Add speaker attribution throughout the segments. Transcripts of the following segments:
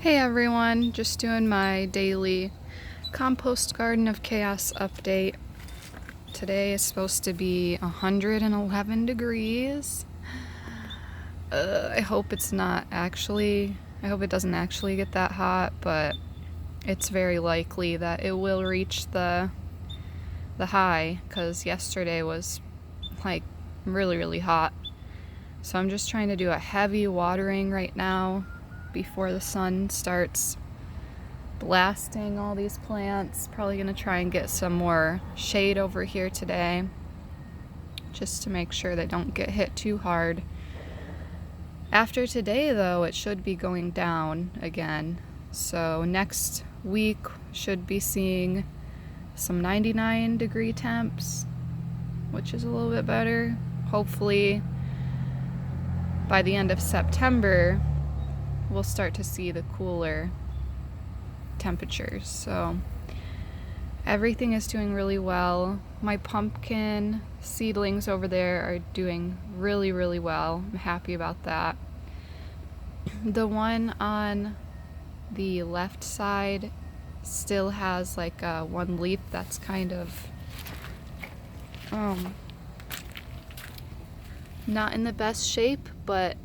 Speaker 1: Hey everyone, just doing my daily compost garden of chaos update. Today is supposed to be 111 degrees. I hope it doesn't actually get that hot, but it's very likely that it will reach the high, because yesterday was like really hot. So I'm just trying to do a heavy watering right now before the sun starts blasting all these plants. Probably gonna try and get some more shade over here today, just to make sure they don't get hit too hard. After today though, it should be going down again. So next week should be seeing some 99-degree temps, which is a little bit better. Hopefully by the end of September we'll start to see the cooler temperatures. So everything is doing really well. My pumpkin seedlings over there are doing really well. I'm happy about that. The one on the left side still has like one leaf that's kind of not in the best shape, but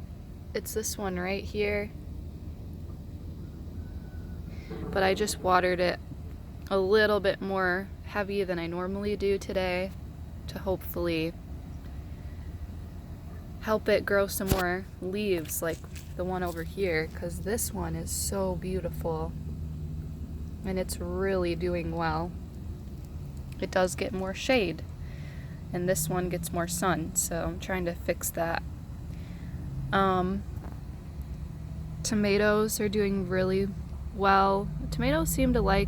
Speaker 1: it's this one right here. But I just watered it a little bit more heavy than I normally do today to hopefully help it grow some more leaves like the one over here, because this one is so beautiful and it's really doing well. It does get more shade and this one gets more sun, so I'm trying to fix that. Tomatoes are doing really well. Tomatoes seem to like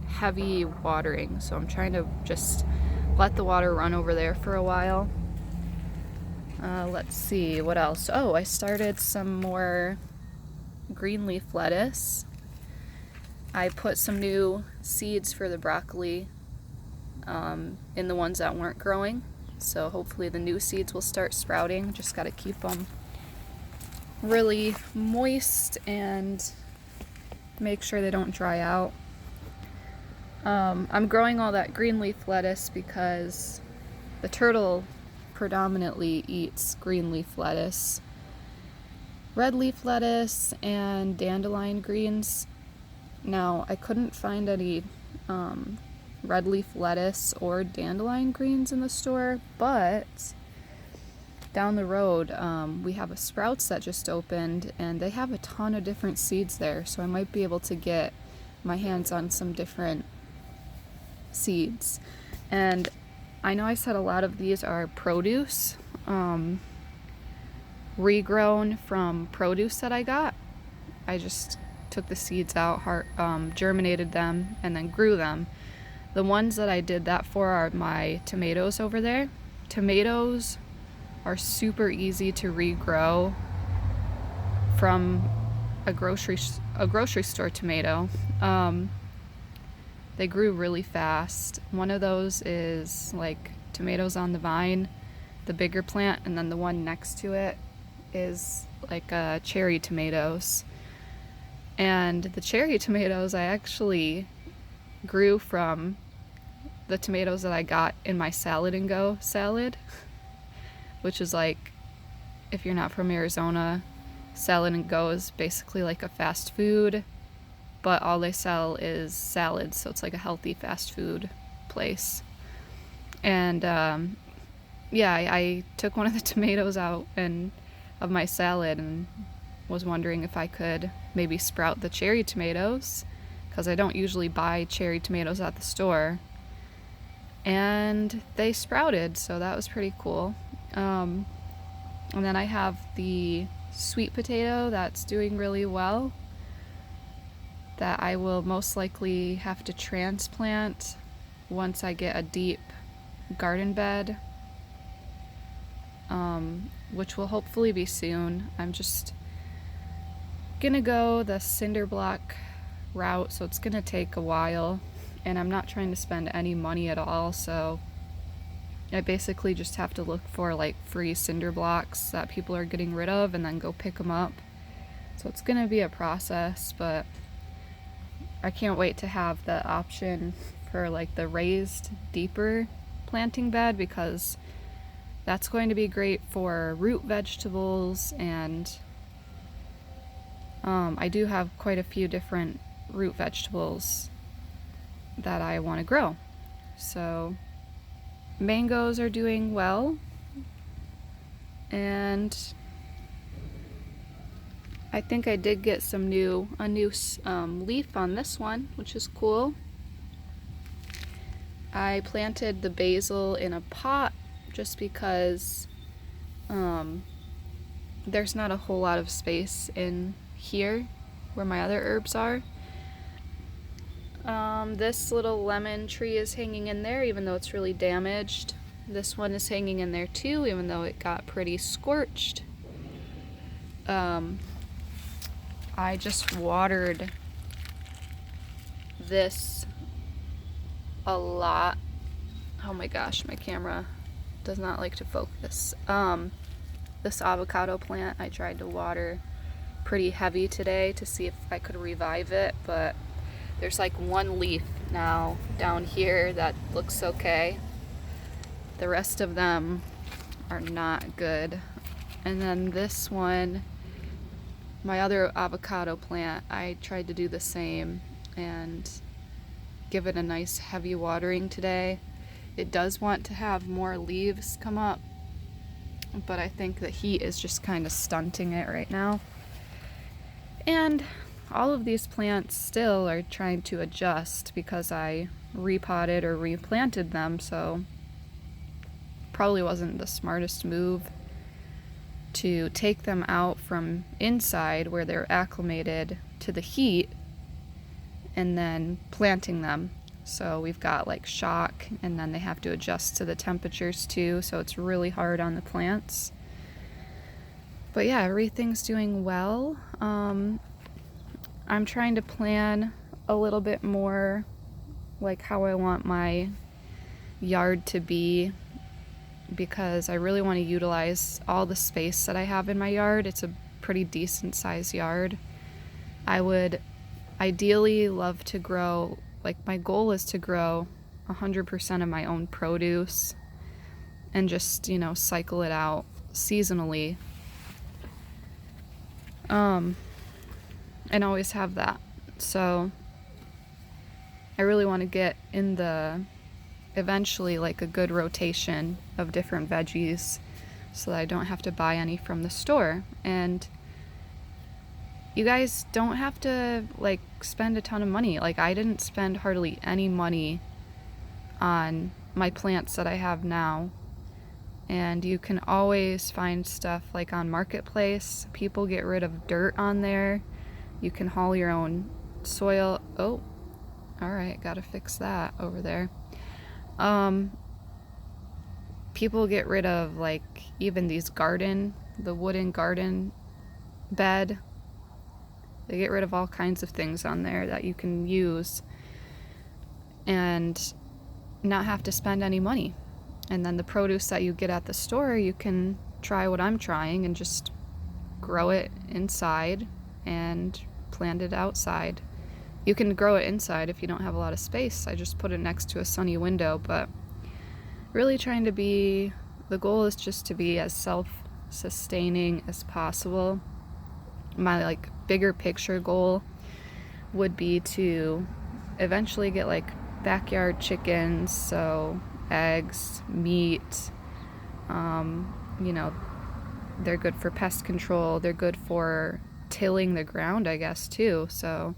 Speaker 1: heavy watering, so I'm trying to just let the water run over there for a while. Let's see, what else? Oh, I started some more green leaf lettuce. I put some new seeds for the broccoli in the ones that weren't growing, so hopefully the new seeds will start sprouting. Just got to keep them really moist and make sure they don't dry out. I'm growing all that green leaf lettuce because the turtle predominantly eats green leaf lettuce. Red leaf lettuce and dandelion greens. Now, I couldn't find any red leaf lettuce or dandelion greens in the store, but down the road we have a Sprouts that just opened and they have a ton of different seeds there, so I might be able to get my hands on some different seeds. And I know I said a lot of these are produce, regrown from produce that I got. I just took the seeds out, germinated them, and then grew them. The ones that I did that for are my tomatoes over there. Tomatoes are super easy to regrow from a grocery store tomato. They grew really fast. One of those is like tomatoes on the vine, the bigger plant, and then the one next to it is like cherry tomatoes. And the cherry tomatoes I actually grew from the tomatoes that I got in my Salad and Go salad, which is like, if you're not from Arizona, Salad and Go is basically like a fast food, but all they sell is salads, so it's like a healthy fast food place. And I took one of the tomatoes out of my salad and was wondering if I could maybe sprout the cherry tomatoes, because I don't usually buy cherry tomatoes at the store. And they sprouted, so that was pretty cool. And then I have the sweet potato that's doing really well, that I will most likely have to transplant once I get a deep garden bed, which will hopefully be soon. I'm just gonna go the cinder block route, so it's gonna take a while, and I'm not trying to spend any money at all, so I basically just have to look for like free cinder blocks that people are getting rid of and then go pick them up. So it's gonna be a process, but I can't wait to have the option for like the raised deeper planting bed, because that's going to be great for root vegetables, and I do have quite a few different root vegetables that I want to grow. So mangoes are doing well, and I think I did get a new leaf on this one, which is cool. I planted the basil in a pot just because there's not a whole lot of space in here where my other herbs are. This little lemon tree is hanging in there even though it's really damaged. This one is hanging in there too, even though it got pretty scorched. I just watered this a lot. Oh my gosh, my camera does not like to focus. This avocado plant I tried to water pretty heavy today to see if I could revive it, but there's like one leaf now down here that looks okay. The rest of them are not good. And then this one, my other avocado plant, I tried to do the same and give it a nice heavy watering today. It does want to have more leaves come up, but I think the heat is just kind of stunting it right now. And all of these plants still are trying to adjust because I repotted or replanted them, so probably wasn't the smartest move to take them out from inside where they're acclimated to the heat and then planting them. So we've got like shock, and then they have to adjust to the temperatures too, so it's really hard on the plants. But yeah, everything's doing well. I'm trying to plan a little bit more like how I want my yard to be, because I really want to utilize all the space that I have in my yard. It's a pretty decent sized yard. I would ideally love to grow, like my goal is to grow 100% of my own produce and just, cycle it out seasonally. And always have that. So I really want to get in eventually like a good rotation of different veggies so that I don't have to buy any from the store. And you guys don't have to like spend a ton of money. Like I didn't spend hardly any money on my plants that I have now. And you can always find stuff like on Marketplace. People get rid of dirt on there. You can haul your own soil. Oh, all right, gotta fix that over there. People get rid of like even these the wooden garden bed. They get rid of all kinds of things on there that you can use and not have to spend any money. And then the produce that you get at the store, you can try what I'm trying and just grow it inside and plant it outside. You can grow it inside if you don't have a lot of space. I just put it next to a sunny window, but really the goal is just to be as self-sustaining as possible. My like bigger picture goal would be to eventually get like backyard chickens, so eggs, meat, they're good for pest control, they're good for tilling the ground, I guess, too. So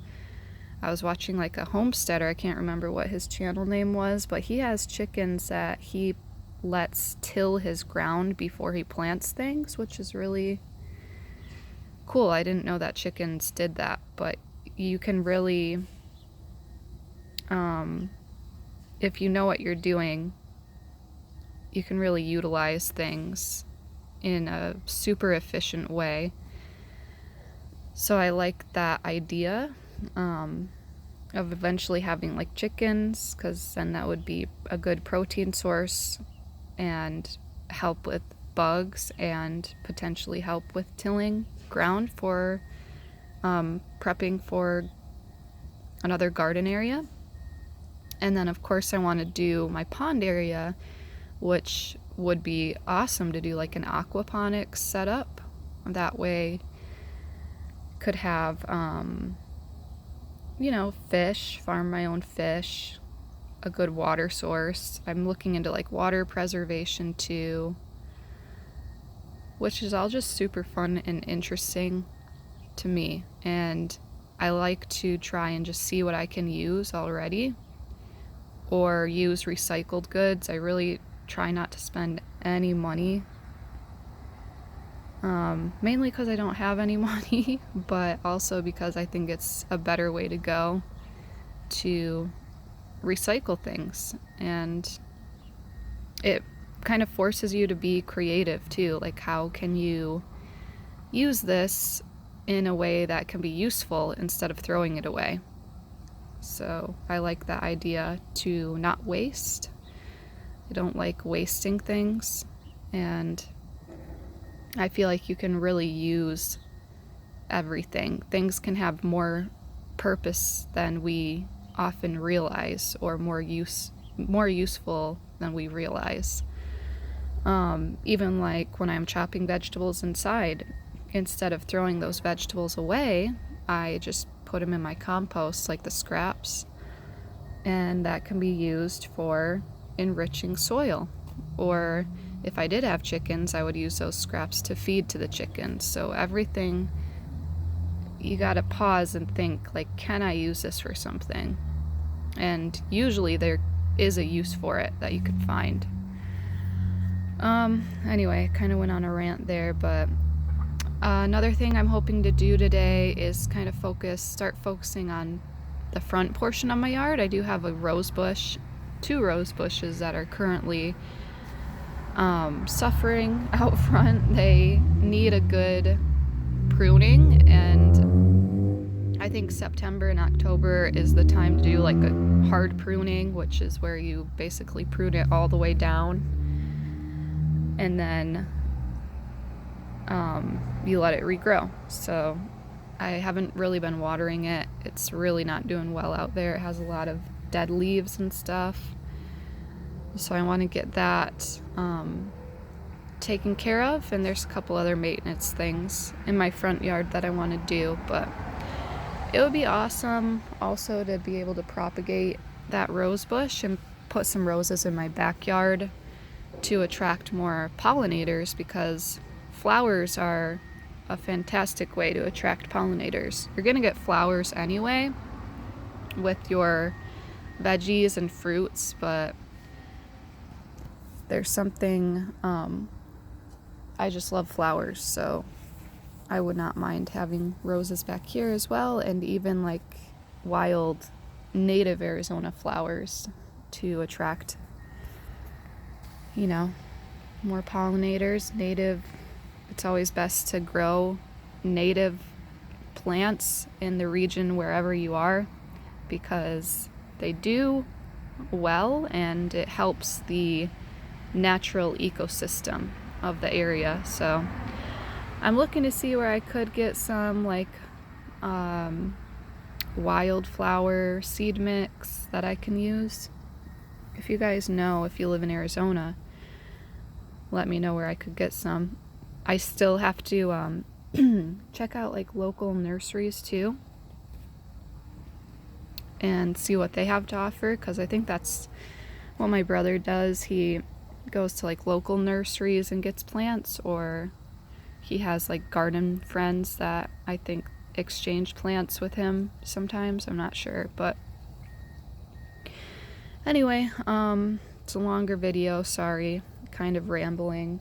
Speaker 1: I was watching like a homesteader, I can't remember what his channel name was, but he has chickens that he lets till his ground before he plants things, which is really cool. I didn't know that chickens did that, but you can really, if you know what you're doing, you can really utilize things in a super efficient way. So I like that idea of eventually having like chickens, because then that would be a good protein source and help with bugs and potentially help with tilling ground for prepping for another garden area. And then of course I want to do my pond area, which would be awesome to do like an aquaponics setup. That way could have, fish, farm my own fish, a good water source. I'm looking into like water preservation too, which is all just super fun and interesting to me. And I like to try and just see what I can use already or use recycled goods. I really try not to spend any money, mainly because I don't have any money, but also because I think it's a better way to go to recycle things. And it kind of forces you to be creative too. Like, how can you use this in a way that can be useful instead of throwing it away? So I like that idea to not waste. I don't like wasting things, and I feel like you can really use everything. Things can have more purpose than we often realize, or more useful than we realize. Even like when I'm chopping vegetables inside, instead of throwing those vegetables away, I just put them in my compost, like the scraps, and that can be used for enriching soil. Or if I did have chickens, I would use those scraps to feed to the chickens. So everything, you gotta pause and think, like, can I use this for something? And usually there is a use for it that you could find. Anyway, I kind of went on a rant there, but another thing I'm hoping to do today is kind of start focusing on the front portion of my yard. I do have a rose bush, 2 rose bushes that are currently suffering out front. They need a good pruning, and I think September and October is the time to do like a hard pruning, which is where you basically prune it all the way down, and then you let it regrow. So I haven't really been watering it. It's really not doing well out there. It has a lot of dead leaves and stuff. So I want to get that taken care of, and there's a couple other maintenance things in my front yard that I want to do, but it would be awesome also to be able to propagate that rose bush and put some roses in my backyard to attract more pollinators, because flowers are a fantastic way to attract pollinators. You're going to get flowers anyway with your veggies and fruits, but there's something, I just love flowers, so I would not mind having roses back here as well, and even like wild native Arizona flowers to attract, more pollinators. It's always best to grow native plants in the region wherever you are, because they do well and it helps the natural ecosystem of the area. So I'm looking to see where I could get some like wildflower seed mix that I can use. If you guys know, if you live in Arizona, let me know where I could get some. I still have to check out like local nurseries too and see what they have to offer, because I think that's what my brother does. He goes to like local nurseries and gets plants, or he has like garden friends that I think exchange plants with him sometimes. I'm not sure, but anyway, it's a longer video, sorry, kind of rambling.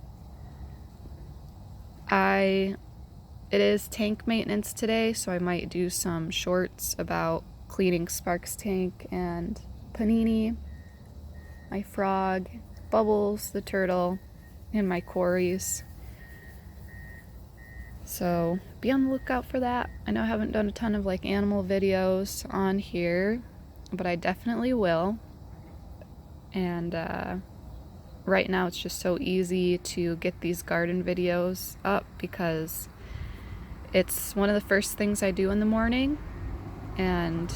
Speaker 1: It is tank maintenance today, so I might do some shorts about cleaning Spark's tank and Panini, my frog, Bubbles, the turtle, and my quarries. So be on the lookout for that. I know I haven't done a ton of like animal videos on here, but I definitely will. And right now it's just so easy to get these garden videos up because It's one of the first things I do in the morning, and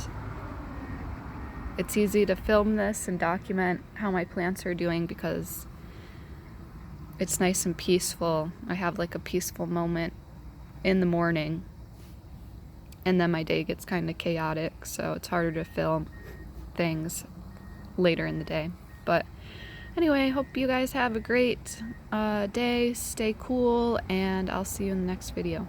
Speaker 1: it's easy to film this and document how my plants are doing because it's nice and peaceful. I have like a peaceful moment in the morning, and then my day gets kind of chaotic, so it's harder to film things later in the day. But anyway, hope you guys have a great day, stay cool, and I'll see you in the next video.